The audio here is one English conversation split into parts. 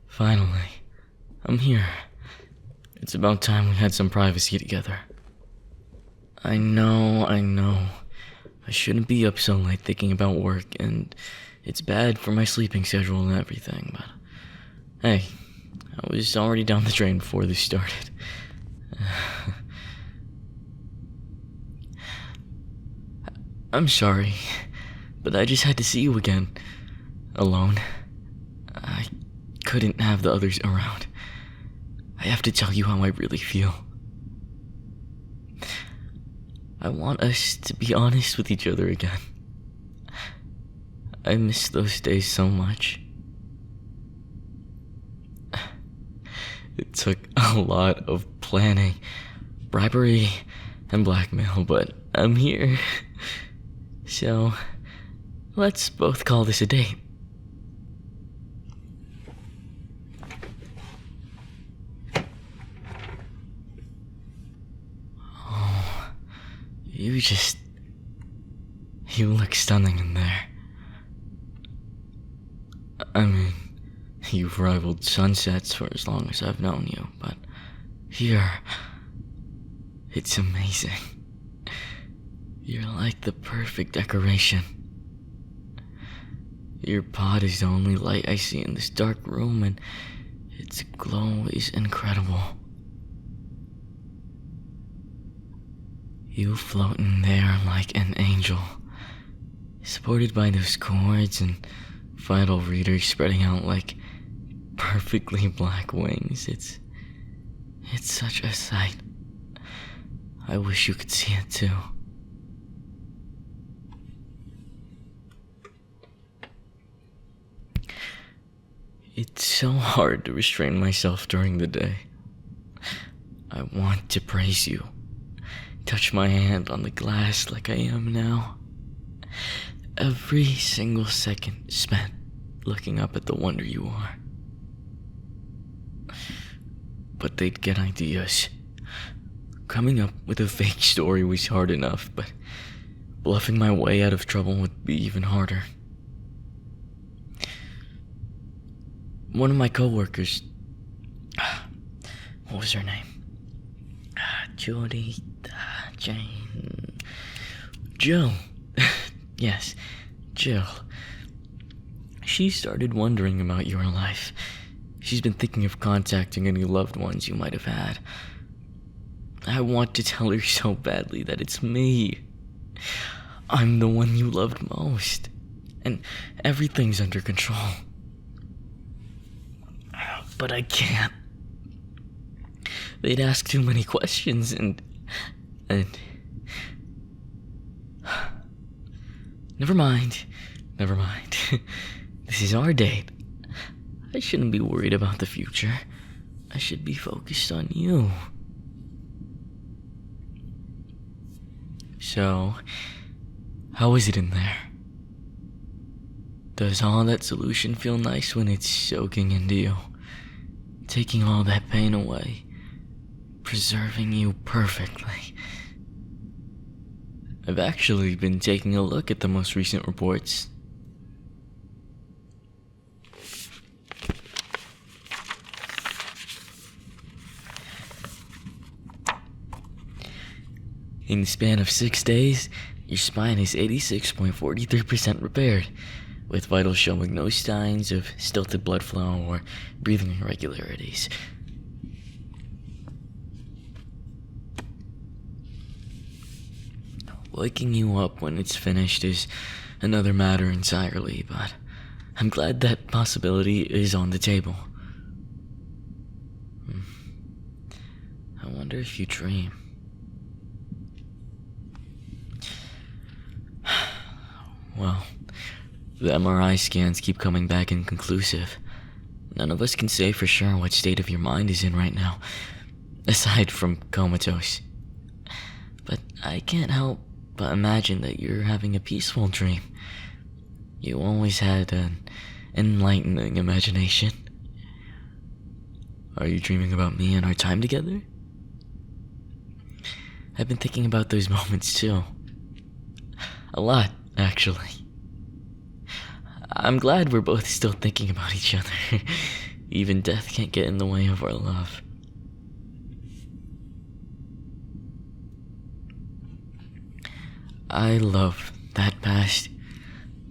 Finally, I'm here. It's about time we had some privacy together. I know. I shouldn't be up so late thinking about work, and it's bad for my sleeping schedule and everything, but hey, I was already down the drain before this started. I'm sorry, but I just had to see you again. Alone. I couldn't have the others around. I have to tell you how I really feel. I want us to be honest with each other again. I miss those days so much. It took a lot of planning, bribery, and blackmail, but I'm here. So, let's both call this a date. Oh, you look stunning in there. I mean, you've rivaled sunsets for as long as I've known you, but here, it's amazing. You're like the perfect decoration. Your pod is the only light I see in this dark room, and its glow is incredible. You float in there like an angel, supported by those cords and vital readers spreading out like perfectly black wings. It's such a sight. I wish you could see it too. It's so hard to restrain myself during the day. I want to praise you, touch my hand on the glass like I am now. Every single second spent looking up at the wonder you are. But they'd get ideas. Coming up with a fake story was hard enough, but bluffing my way out of trouble would be even harder. One of my coworkers, what was her name? Jody, Jane, Jill. Yes, Jill. She started wondering about your life. She's been thinking of contacting any loved ones you might have had. I want to tell her so badly that it's me. I'm the one you loved most, and everything's under control. But I can't. They'd ask too many questions and... Never mind. This is our date. I shouldn't be worried about the future. I should be focused on you. So, how is it in there? Does all that solution feel nice when it's soaking into you? Taking all that pain away, preserving you perfectly. I've actually been taking a look at the most recent reports. In the span of 6 days, your spine is 86.43% repaired, with vitals showing no signs of stilted blood flow or breathing irregularities. Waking you up when it's finished is another matter entirely, but I'm glad that possibility is on the table. I wonder if you dream. Well, the MRI scans keep coming back inconclusive. None of us can say for sure what state of your mind is in right now, aside from comatose. But I can't help but imagine that you're having a peaceful dream. You always had an enlightening imagination. Are you dreaming about me and our time together? I've been thinking about those moments too. A lot, actually. I'm glad we're both still thinking about each other. Even death can't get in the way of our love. I love that past,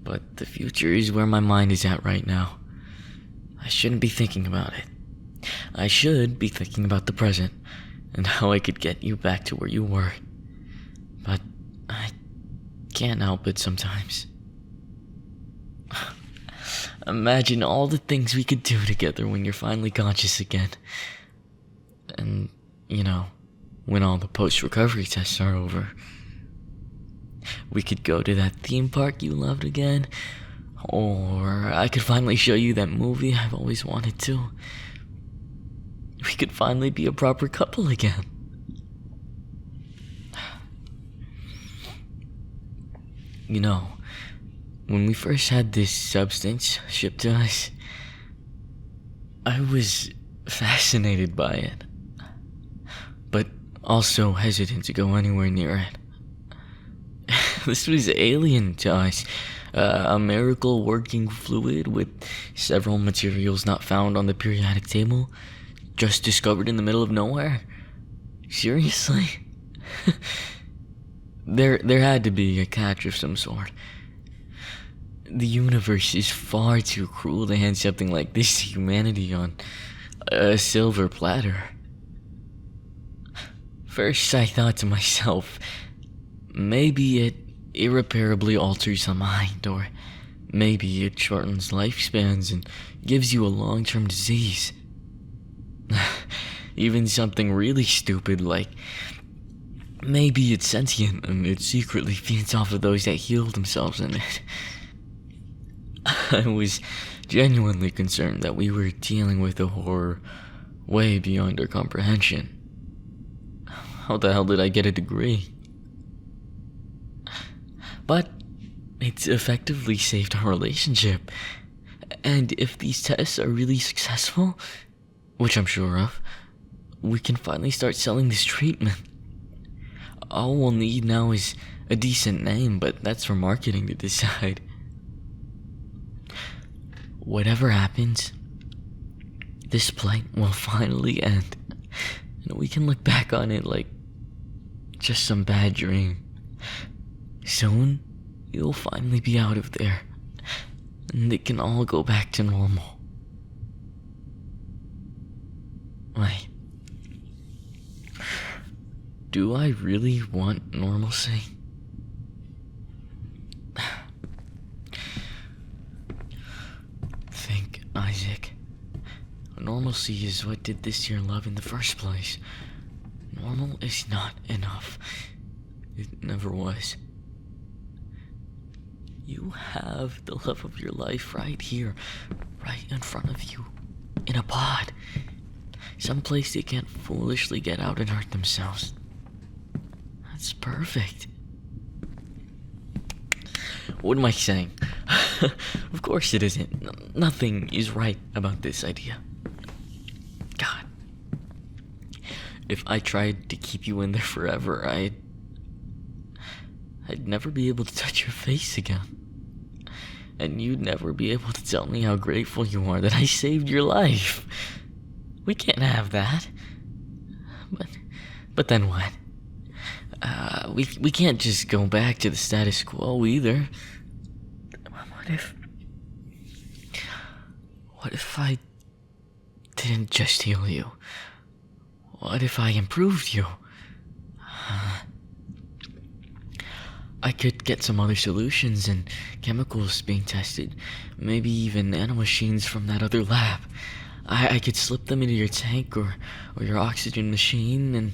but the future is where my mind is at right now. I shouldn't be thinking about it. I should be thinking about the present and how I could get you back to where you were. But I can't help it sometimes. Imagine all the things we could do together when you're finally conscious again. And, when all the post-recovery tests are over. We could go to that theme park you loved again. Or I could finally show you that movie I've always wanted to. We could finally be a proper couple again. When we first had this substance shipped to us, I was fascinated by it, but also hesitant to go anywhere near it. This was alien to us, a miracle working fluid with several materials not found on the periodic table, just discovered in the middle of nowhere. Seriously? There had to be a catch of some sort. The universe is far too cruel to hand something like this to humanity on a silver platter. First, I thought to myself, maybe it irreparably alters the mind, or maybe it shortens lifespans and gives you a long-term disease. Even something really stupid like maybe it's sentient and it secretly feeds off of those that heal themselves in it. I was genuinely concerned that we were dealing with a horror way beyond our comprehension. How the hell did I get a degree? But it's effectively saved our relationship. And if these tests are really successful, which I'm sure of, we can finally start selling this treatment. All we'll need now is a decent name, but that's for marketing to decide. Whatever happens, this plight will finally end, and we can look back on it like just some bad dream. Soon, you'll finally be out of there, and it can all go back to normal. Wait. Do I really want normalcy? Think, Isaac. Normalcy is what did this to your love in the first place. Normal is not enough. It never was. You have the love of your life right here, right in front of you, in a pod. Someplace they can't foolishly get out and hurt themselves. That's perfect. What am I saying? Of course it isn't. Nothing is right about this idea. God. If I tried to keep you in there forever, I'd never be able to touch your face again. And you'd never be able to tell me how grateful you are that I saved your life. We can't have that. But then what? We can't just go back to the status quo either. What if I didn't just heal you? What if I improved you? I could get some other solutions and chemicals being tested. Maybe even nanomachines from that other lab. I could slip them into your tank or your oxygen machine, and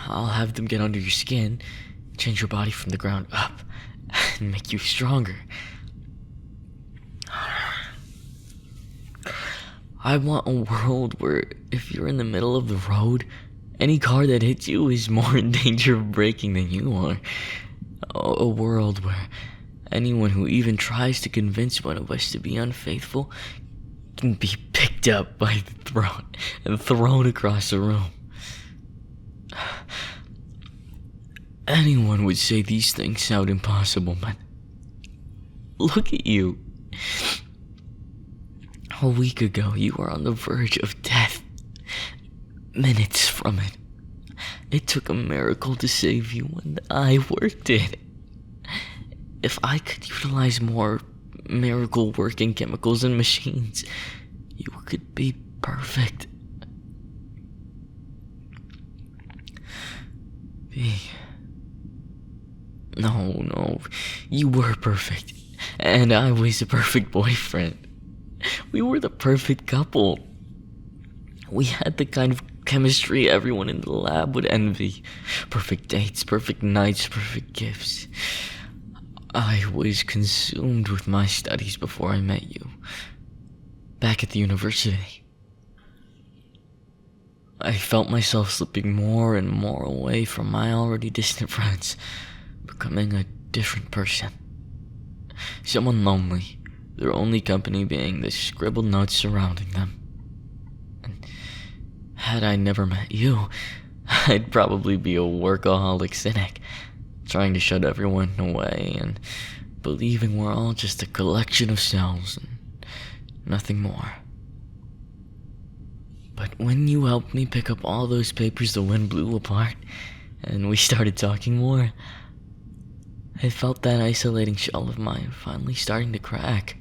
I'll have them get under your skin, change your body from the ground up, and make you stronger. I want a world where if you're in the middle of the road, any car that hits you is more in danger of breaking than you are. A world where anyone who even tries to convince one of us to be unfaithful can be picked up by the throat and thrown across the room. Anyone would say these things sound impossible, but Look at you. A week ago, you were on the verge of death. Minutes from it. It took a miracle to save you, and I worked it. If I could utilize more miracle working chemicals and machines, you could be perfect. B. No, you were perfect. And I was a perfect boyfriend. We were the perfect couple. We had the kind of chemistry everyone in the lab would envy. Perfect dates, perfect nights, perfect gifts. I was consumed with my studies before I met you. Back at the university. I felt myself slipping more and more away from my already distant friends, becoming a different person. Someone lonely, their only company being the scribbled notes surrounding them. And had I never met you, I'd probably be a workaholic cynic, trying to shut everyone away and believing we're all just a collection of cells and nothing more. But when you helped me pick up all those papers the wind blew apart, and we started talking more, I felt that isolating shell of mine finally starting to crack.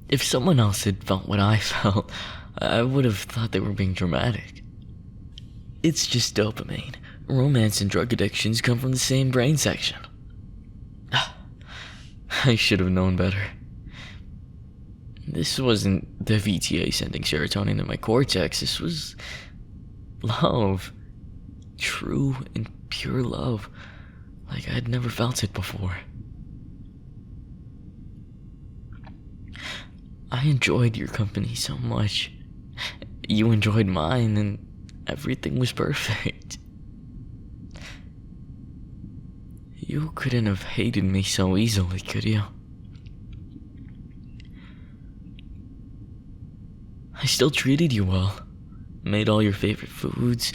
If someone else had felt what I felt, I would have thought they were being dramatic. It's just dopamine. Romance and drug addictions come from the same brain section. I should have known better. This wasn't the VTA sending serotonin in my cortex. This was love. True and pure love. Like I'd never felt it before. I enjoyed your company so much. You enjoyed mine, and everything was perfect. You couldn't have hated me so easily, could you? I still treated you well. Made all your favorite foods.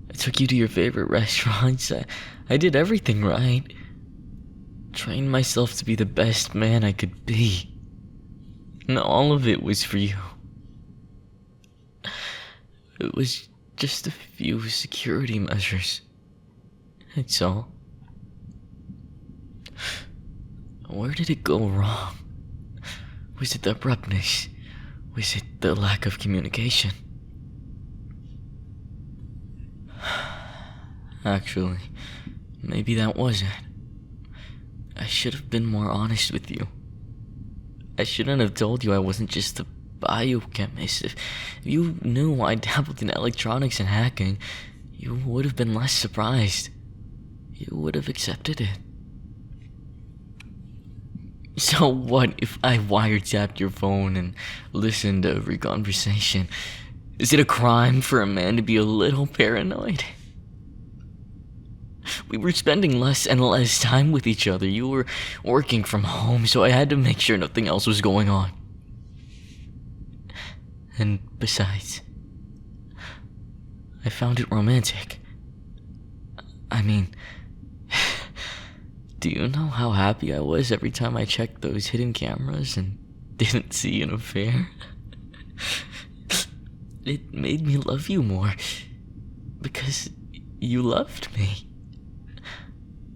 I took you to your favorite restaurants. I did everything right. Trained myself to be the best man I could be. And all of it was for you. It was just a few security measures. That's all. Where did it go wrong? Was it the abruptness? Was it the lack of communication? Actually, maybe that was it. I should have been more honest with you. I shouldn't have told you I wasn't just a biochemist. If you knew I dabbled in electronics and hacking, you would have been less surprised. You would have accepted it. So what if I wiretapped your phone and listened to every conversation? Is it a crime for a man to be a little paranoid? We were spending less and less time with each other. You were working from home, so I had to make sure nothing else was going on. And besides, I found it romantic. I mean, do you know how happy I was every time I checked those hidden cameras and didn't see an affair? It made me love you more, because you loved me.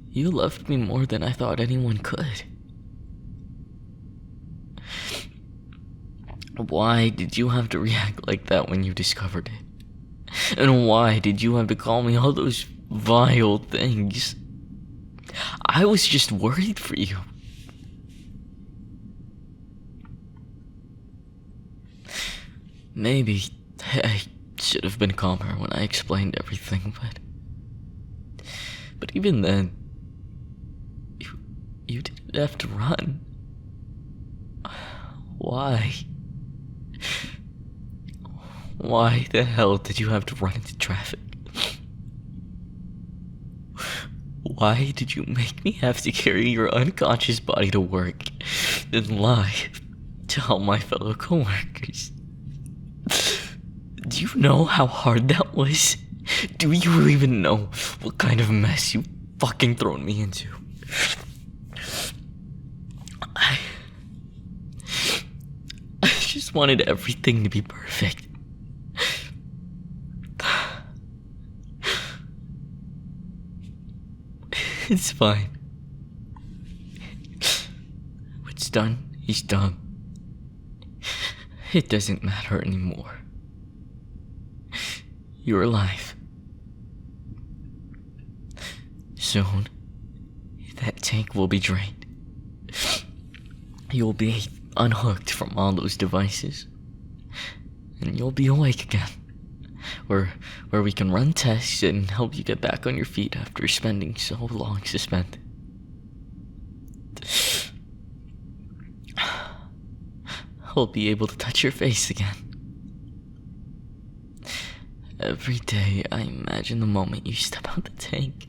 You loved me more than I thought anyone could. Why did you have to react like that when you discovered it? And why did you have to call me all those vile things? I was just worried for you. Maybe I should have been calmer when I explained everything, but even then, you didn't have to run. Why? Why the hell did you have to run into traffic? Why did you make me have to carry your unconscious body to work and lie to all my fellow coworkers? Do you know how hard that was? Do you even know what kind of mess you fucking thrown me into? just wanted everything to be perfect. It's fine. What's done is done. It doesn't matter anymore. You're alive. Soon, that tank will be drained. You'll be unhooked from all those devices. And you'll be awake again. Where we can run tests and help you get back on your feet after spending so long suspended. I'll be able to touch your face again. Every day I imagine the moment you step out the tank.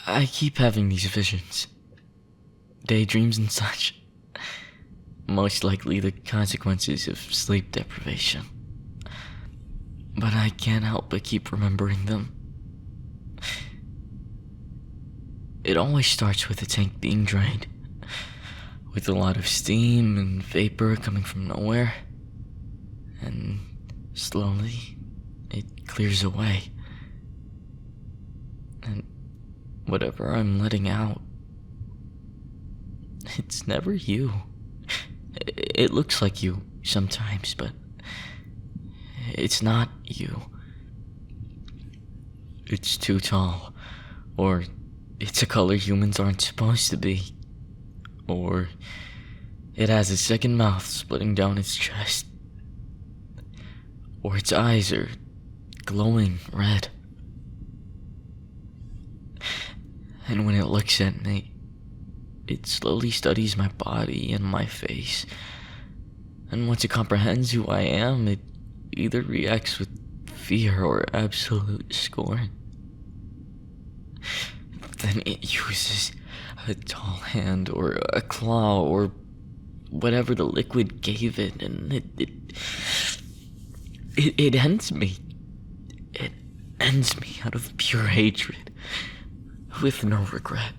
I keep having these visions, daydreams and such. Most likely the consequences of sleep deprivation. But I can't help but keep remembering them. It always starts with the tank being drained, with a lot of steam and vapor coming from nowhere. And slowly, it clears away. And whatever I'm letting out, it's never you. It looks like you sometimes, but it's not you. It's too tall, or it's a color humans aren't supposed to be, or it has a second mouth splitting down its chest, or its eyes are glowing red. And when it looks at me, it slowly studies my body and my face. And once it comprehends who I am, it either reacts with fear or absolute scorn. Then it uses a tall hand or a claw or whatever the liquid gave it, and it ends me. It ends me out of pure hatred, with no regret.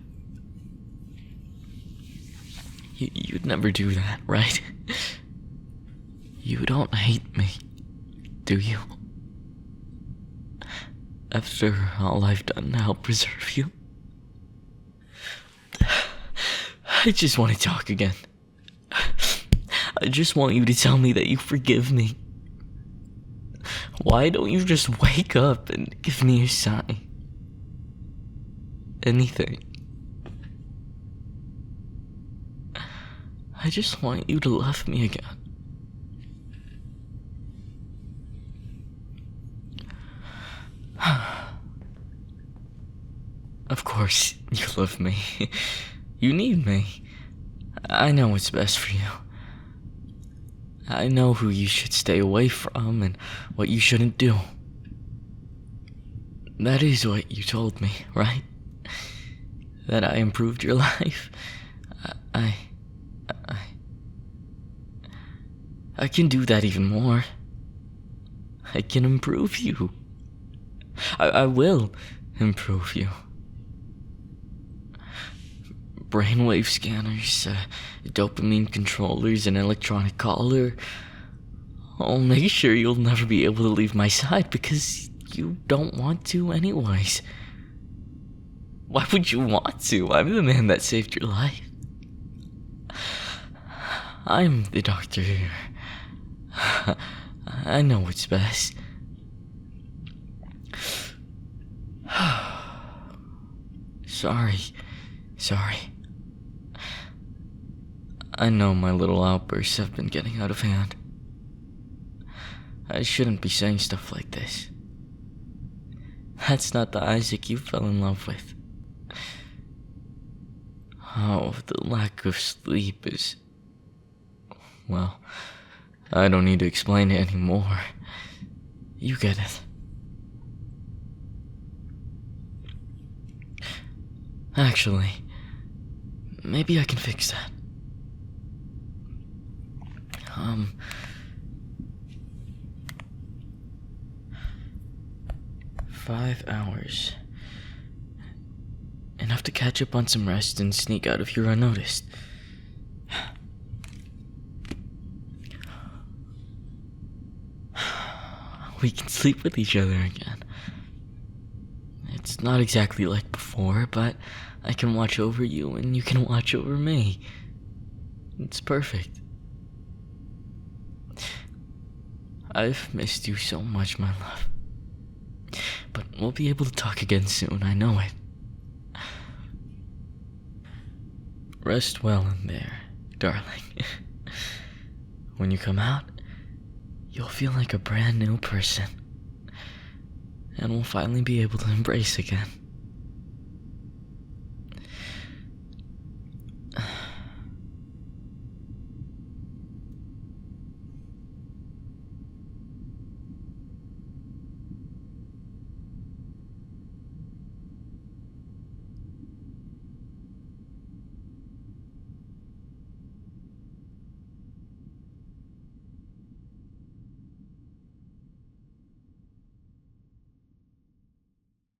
You'd never do that, right? You don't hate me, do you? After all I've done to help preserve you? I just want to talk again. I just want you to tell me that you forgive me. Why don't you just wake up and give me a sign? Anything. I just want you to love me again. Of course, you love me. You need me. I know what's best for you. I know who you should stay away from and what you shouldn't do. That is what you told me, right? That I improved your life. I can do that even more. I can improve you. I will improve you. Brainwave scanners, dopamine controllers, and electronic collar. I'll make sure you'll never be able to leave my side because you don't want to anyways. Why would you want to? I'm the man that saved your life. I'm the doctor here. I know what's best. Sorry. I know my little outbursts have been getting out of hand. I shouldn't be saying stuff like this. That's not the Isaac you fell in love with. Oh, the lack of sleep is... Well, I don't need to explain it anymore. You get it. Actually, maybe I can fix that. 5 hours and enough to catch up on some rest and sneak out of here unnoticed. We can sleep with each other again. It's not exactly like before, but I can watch over you and you can watch over me. It's perfect. I've missed you so much, my love. But we'll be able to talk again soon, I know it. Rest well in there, darling. When you come out, you'll feel like a brand new person. And we'll finally be able to embrace again.